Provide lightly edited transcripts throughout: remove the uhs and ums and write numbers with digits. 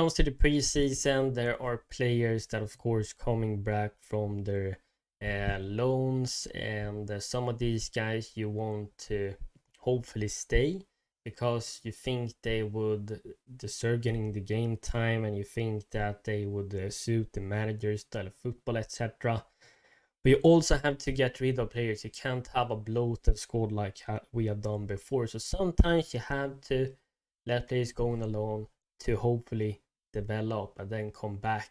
comes to the preseason, there are players that of course coming back from their loans, and some of these guys you want to hopefully stay because you think they would deserve getting the game time, and you think that they would suit the manager's style of football, etc. But you also have to get rid of players. You can't have a bloated squad like we have done before. So sometimes you have to let players go on a loan to hopefully develop and then come back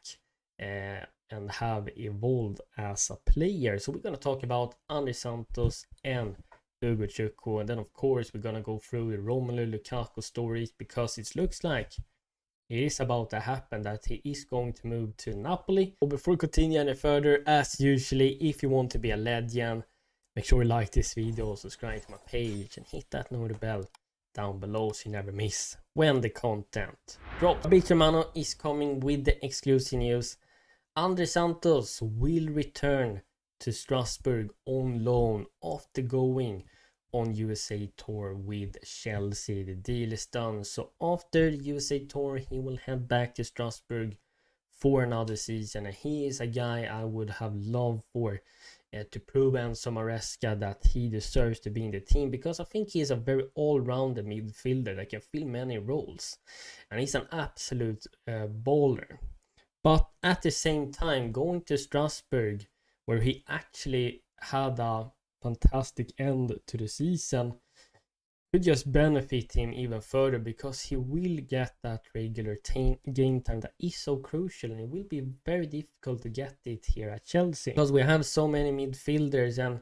and have evolved as a player. So we're going to talk about Andre Santos and Ugochukwu, and then of course we're going to go through the Romelu Lukaku stories, because it looks like it is about to happen that he is going to move to Napoli. But before we continue any further, as usually, if you want to be a legend, make sure you like this video, subscribe to my page, and hit that notification bell down below so you never miss when the content drops. Big Romano is coming with the exclusive news. Andre Santos will return to Strasbourg on loan after going on USA tour with Chelsea. The deal is done. So after the USA tour, he will head back to Strasbourg for another season. And he is a guy I would have loved for to prove Enzo Maresca that he deserves to be in the team, because I think he is a very all-rounded midfielder that can fill many roles. And he's an absolute baller. But at the same time, going to Strasbourg, where he actually had a fantastic end to the season, could just benefit him even further, because he will get that regular game time that is so crucial, and it will be very difficult to get it here at Chelsea, because we have so many midfielders, and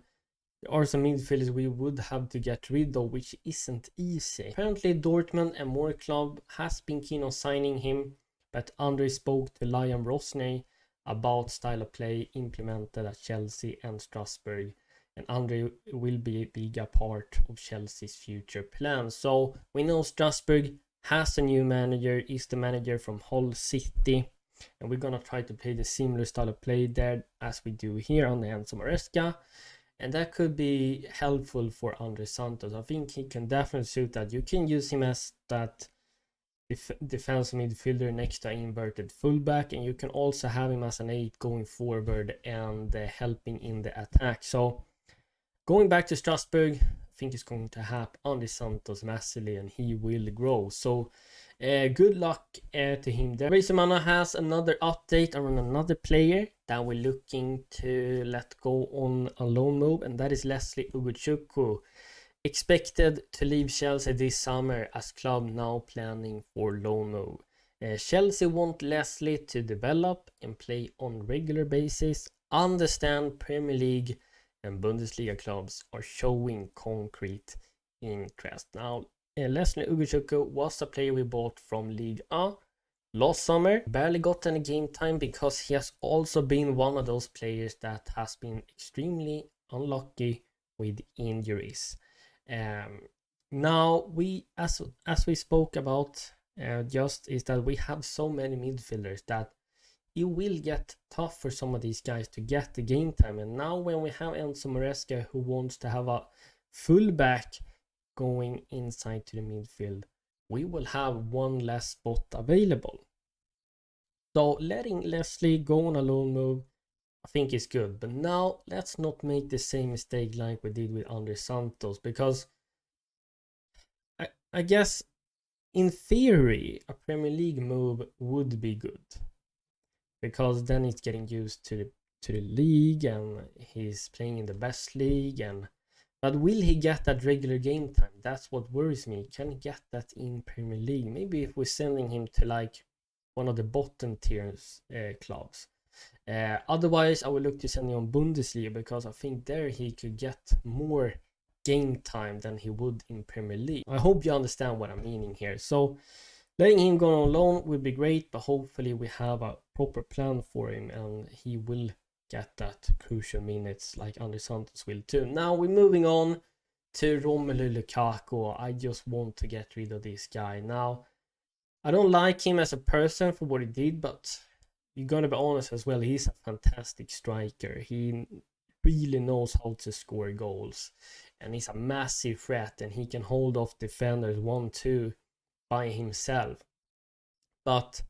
there are some midfielders we would have to get rid of, which isn't easy. Apparently Dortmund and more club has been keen on signing him, but Andre spoke to Liam Rosney about style of play implemented at Chelsea and Strasbourg, and Andre will be a bigger part of Chelsea's future plans. So we know Strasbourg has a new manager, is the manager from Hull City, and we're gonna try to play the similar style of play there as we do here on the Enzo Maresca, and that could be helpful for Andre Santos. I think he can definitely suit that. You can use him as that defensive midfielder next to inverted fullback, and you can also have him as an 8 going forward and helping in the attack. So going back to Strasbourg, I think it's going to help Andre Santos massively, and he will grow. So good luck to him there. Rizamana has another update on another player that we're looking to let go on a loan move, and that is Leslie Ugochukwu. Expected to leave Chelsea this summer, as club now planning for loan move. Chelsea want Leslie to develop and play on regular basis. Understand Premier League and Bundesliga clubs are showing concrete interest. Now, Leslie Ugochukwu was a player we bought from Ligue 1 last summer. Barely got any game time, because he has also been one of those players that has been extremely unlucky with injuries. Now we, as we spoke about just, is that we have so many midfielders that it will get tough for some of these guys to get the game time. And now when we have Enzo Maresca, who wants to have a fullback going inside to the midfield, we will have one less spot available. So letting Leslie go on a loan move, I think is good. But now let's not make the same mistake like we did with Andre Santos, because I guess in theory a Premier League move would be good, because then he's getting used to the league and he's playing in the best league. But will he get that regular game time? That's what worries me. Can he get that in Premier League? Maybe if we're sending him to like one of the bottom tiers clubs. Otherwise I would look to send him on Bundesliga, because I think there he could get more game time than he would in Premier League. I hope you understand what I'm meaning here. So letting him go on loan would be great, but hopefully we have a proper plan for him and he will get that crucial minutes like Andre Santos will too. Now we're moving on to Romelu Lukaku. I just want to get rid of this guy. Now, I don't like him as a person for what he did, but you're gonna be honest as well, he's a fantastic striker. He really knows how to score goals, and he's a massive threat, and he can hold off defenders 1-2 by himself. But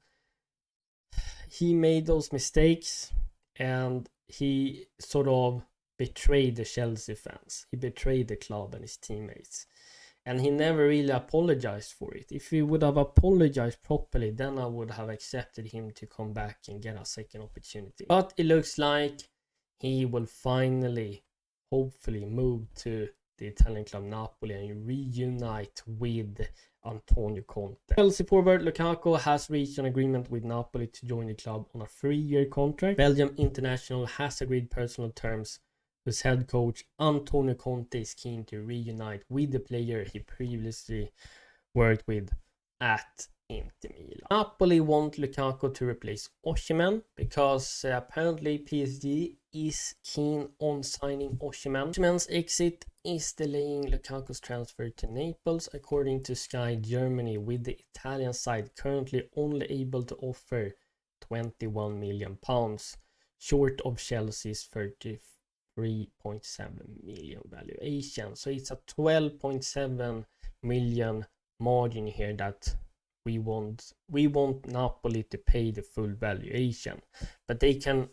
he made those mistakes and he sort of betrayed the Chelsea fans. He betrayed the club and his teammates. And he never really apologized for it. If he would have apologized properly, then I would have accepted him to come back and get a second opportunity. But it looks like he will finally, hopefully, move to the Italian club Napoli and reunite with Antonio Conte. Chelsea forward Lukaku has reached an agreement with Napoli to join the club on a 3-year contract. Belgium international has agreed personal terms. Whose head coach Antonio Conte is keen to reunite with the player he previously worked with at Inter Milan. Napoli want Lukaku to replace Osimhen because apparently PSG is keen on signing Osimhen. Osimhen's exit is delaying Lukaku's transfer to Naples, according to Sky Germany, with the Italian side currently only able to offer £21 million, short of Chelsea's 3.7 million valuation. So it's a 12.7 million margin here that we want Napoli to pay the full valuation, but they can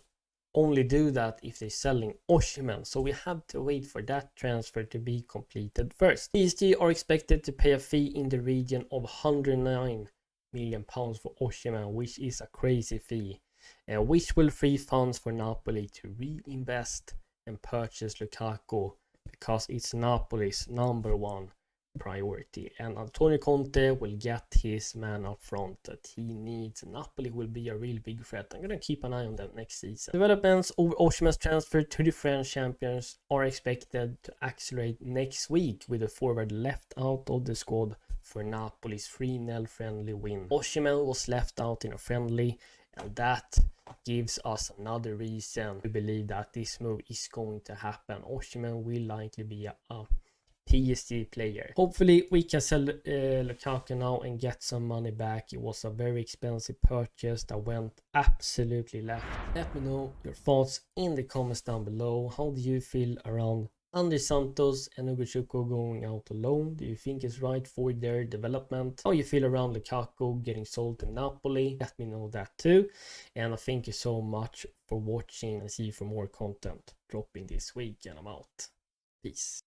only do that if they're selling Osimhen, so we have to wait for that transfer to be completed first. PSG are expected to pay a fee in the region of £109 million for Osimhen, which is a crazy fee, which will free funds for Napoli to reinvest and purchase Lukaku, because it's Napoli's #1 priority, and Antonio Conte will get his man up front that he needs. Napoli will be a real big threat. I'm gonna keep an eye on them next season. Developments over Osimhen's transfer to the French champions are expected to accelerate next week, with the forward left out of the squad for Napoli's 3-0 friendly win. Osimhen was left out in a friendly, and that gives us another reason to believe that this move is going to happen. Osimhen will likely be a PSG player. Hopefully we can sell Lukaku now and get some money back. It was a very expensive purchase that went absolutely left. Let me know your thoughts in the comments down below. How do you feel around Santos and Ugochukwu going out alone? Do you think it's right for their development? How you feel around Lukaku getting sold to Napoli? Let me know that too. And I thank you so much for watching, and see you for more content dropping this week, and I'm out. Peace.